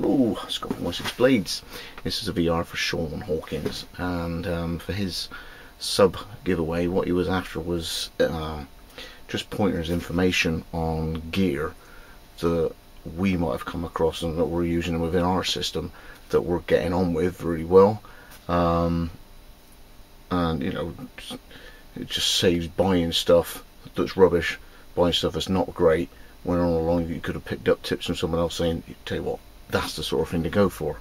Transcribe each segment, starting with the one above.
Hello, Scott from Wessex Blades. This is a VR for Shaun Hawkins, and for his sub giveaway, what he was after was just pointers, information on gear that we might have come across and that we're using within our system that we're getting on with really well. And you know, it just saves buying stuff that's rubbish, buying stuff that's not great, when all along you could have picked up tips from someone else saying, tell you what, that's the sort of thing to go for.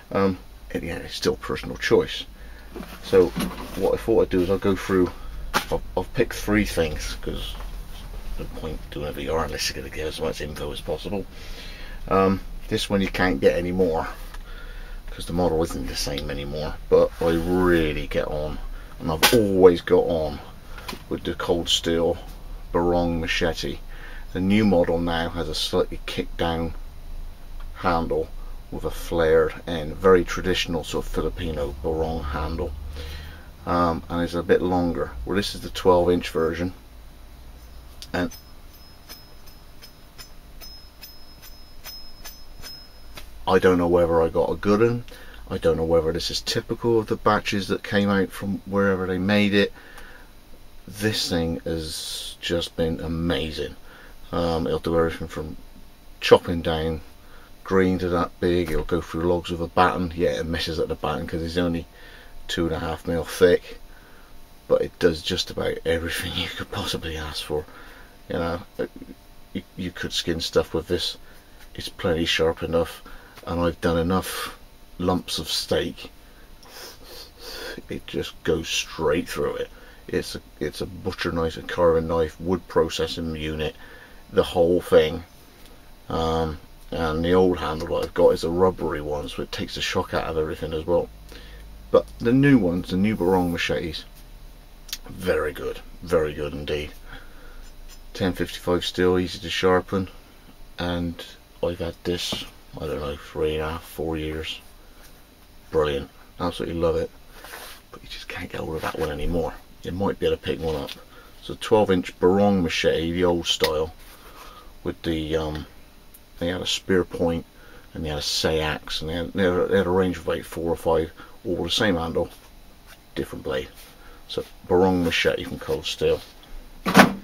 And yeah, it's still personal choice. So what I thought I'd do is I'll go through, I've picked 3 things, because no point doing a VR unless you're going to get as much info as possible. This one you can't get anymore because the model isn't the same anymore, but I really get on, and I've always got on with the cold steel barong machete. The new model now has a slightly kicked down handle with a flared end, very traditional sort of Filipino barong handle, and it's a bit longer. Well, this is the 12-inch version, and I don't know whether I got a good one. I don't know whether this is typical of the batches that came out from wherever they made it. This thing has just been amazing. It'll do everything from chopping down green to that big. It'll go through logs with a batten. Yeah, it messes up the batten because it's only 2.5mm thick, but it does just about everything you could possibly ask for. You know, you could skin stuff with this. It's plenty sharp enough, and I've done enough lumps of steak, it just goes straight through it. It's a butcher knife, a carving knife, wood processing unit, the whole thing. And the old handle that I've got is a rubbery one, so it takes the shock out of everything as well. But the new ones, the new barong machetes, very good indeed. 1055 steel, easy to sharpen, and I've had this, I don't know, 3.5, 4 years. Brilliant, absolutely love it. But you just can't get hold of that one anymore. You might be able to pick one up. It's a 12-inch barong machete, the old style, with the they had a spear point and they had a say axe, and they had a range of about 4 or 5, all the same handle, different blade. So barong machete from cold steel. What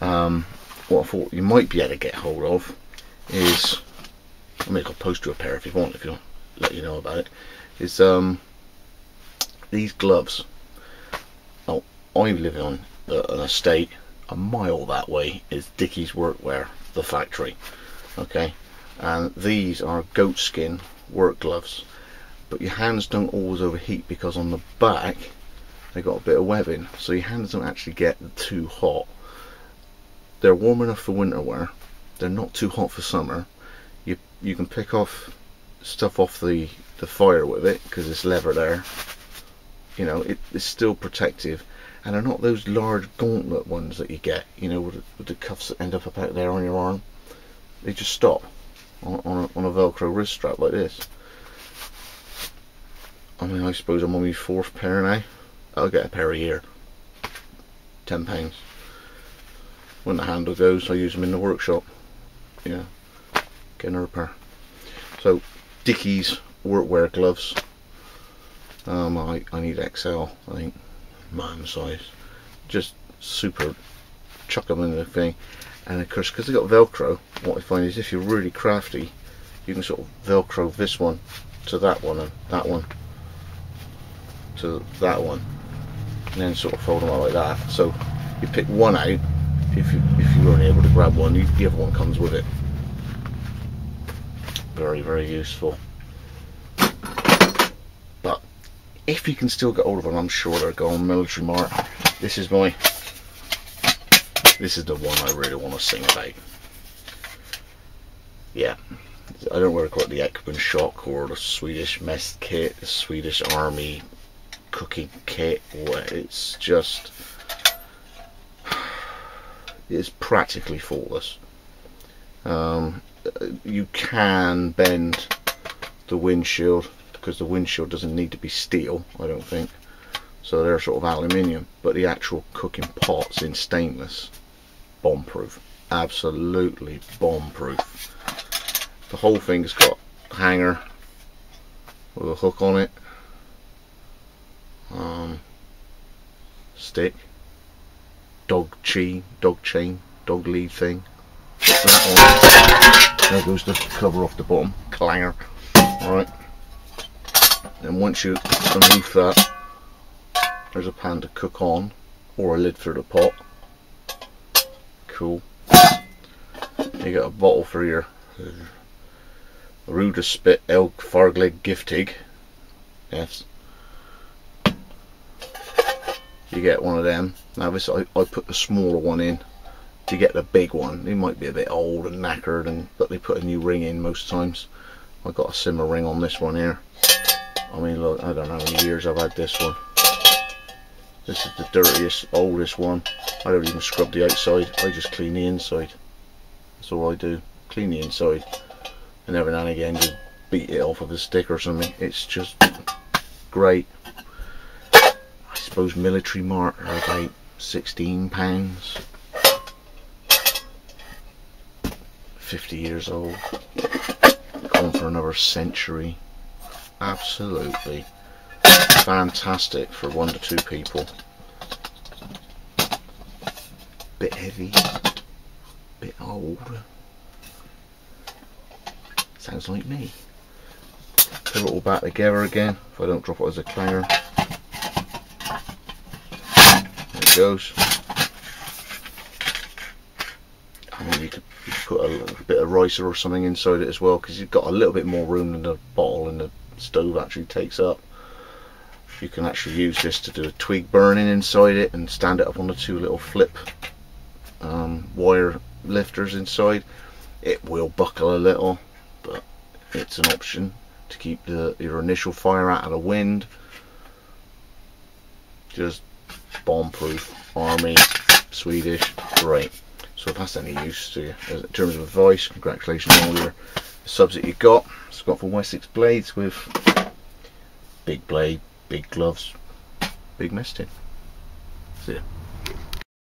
I thought you might be able to get hold of is, I mean, I'll post you a pair if you want, if you'll let you know about it, is these gloves. Now, I live on an estate a mile that way is Dickies Workwear, the factory, okay, and these are goat skin work gloves, but your hands don't always overheat because on the back they got a bit of webbing, so your hands don't actually get too hot. They're warm enough for winter wear, they're not too hot for summer. You can pick off stuff off the fire with it because it's leather there. You know, it's still protective, and they're not those large gauntlet ones that you get, you know, with the cuffs that end up about there on your arm. They just stop on a Velcro wrist strap like this. I mean, I suppose I'm on my 4th pair now. I'll get a pair a year. £10. When the handle goes, I use them in the workshop. Yeah, get another pair. So Dickies workwear gloves. I need XL, I think, man size. Just super, chuck them in the thing. And of course, because they got Velcro, what I find is if you're really crafty, you can sort of Velcro this one to that one, and that one to that one, and then sort of fold them out like that. So you pick one out if you weren't able to grab one, the other one comes with it. Very useful. But if you can still get hold of them, I'm sure they're going Military Mart. This is the one I really want to sing about. Yeah, I don't want to call it the Ekman Shock or the Swedish Mess Kit, the Swedish Army cooking kit. It's just, it's practically faultless. You can bend the windshield because the windshield doesn't need to be steel, I don't think, so they're sort of aluminium, but the actual cooking pot's in stainless. Bomb proof, absolutely bomb proof. The whole thing's got hanger with a hook on it, stick, dog chain, dog lead thing. Put that on. There goes the cover off the bottom, clanger. Alright, and once you remove that, there's a pan to cook on, or a lid for the pot. Cool. You got a bottle for your Ruda Spit Elk Fargleg Giftig. Yes. You get one of them. Now this, I put the smaller one in to get the big one. It might be a bit old and knackered, but they put a new ring in most times. I got a simmer ring on this one here. I mean, look, I don't know how many years I've had this one. This is the dirtiest, oldest one. I don't even scrub the outside, I just clean the inside. That's all I do, clean the inside. And every now and again just beat it off with a stick or something. It's just great. I suppose military mart are about £16. 50 years old. Going for another century. Absolutely fantastic for 1 to 2 people. Bit heavy, bit old. Sounds like me. Put it all back together again if I don't drop it as a clanger. There it goes. I mean, you could put a bit of ricer or something inside it as well, because you've got a little bit more room than the bottle and the stove actually takes up. You can actually use this to do a twig burning inside it and stand it up on the 2 little flip wire lifters inside. It will buckle a little, but it's an option to keep your initial fire out of the wind. Just bomb proof, army, Swedish, great. So if that's any use to you in terms of advice, congratulations on all your subs that you got. It's got for Wessex blades with big blade, big gloves, big mess tin. See ya.